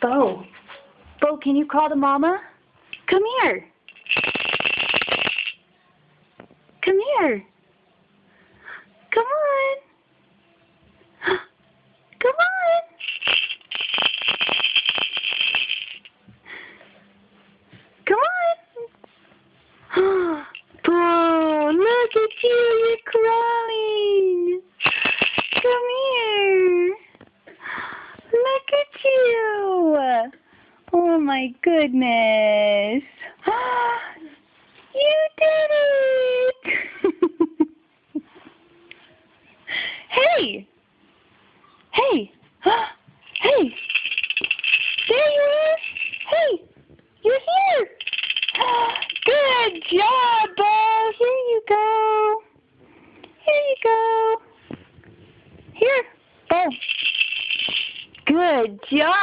Bo. Bo, can you call the mama? Come here. Come here. Come on. Come on. Come on. Bo, look at you. You're crawling. Come here. Look at you. Oh my goodness. You did it. Hey. Hey. Hey. There you are. Hey. You're here. Good job, Bo. Here you go. Here you go. Here. Bo. Good job!